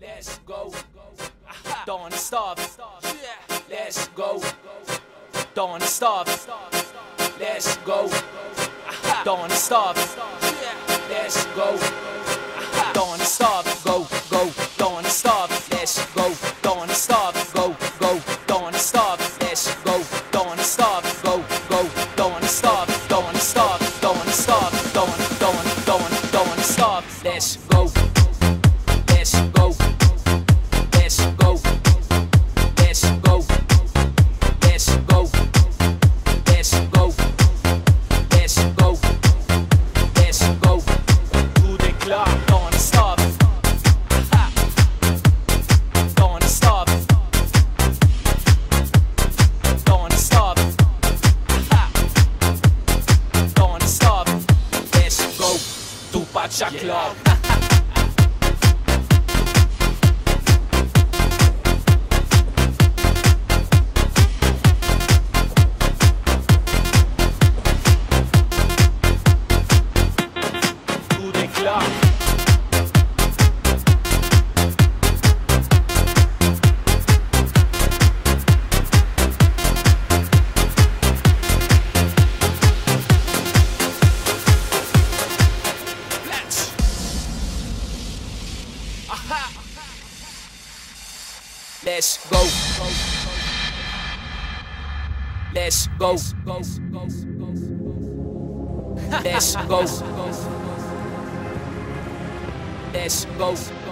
Let's go. Don't stop. Let's go. Don't stop. Let's go. Don't stop. Let's go. Don't stop. Go, go. Don't stop. Let's go. Don't stop. Go, go. Don't stop. Let's go. Don't stop. Go, go. Don't stop. Don't stop. Don't stop. Don't stop. Let's go. Let's go. Let's go. Let's go. Let's go. Let's go. Let's go. Let's go. Tout est klar. Don't stop. Don't stop. Don't stop. Don't stop. Let's go. Tupac Shaklov. Let's go. Let's go. Let's go. Let's go.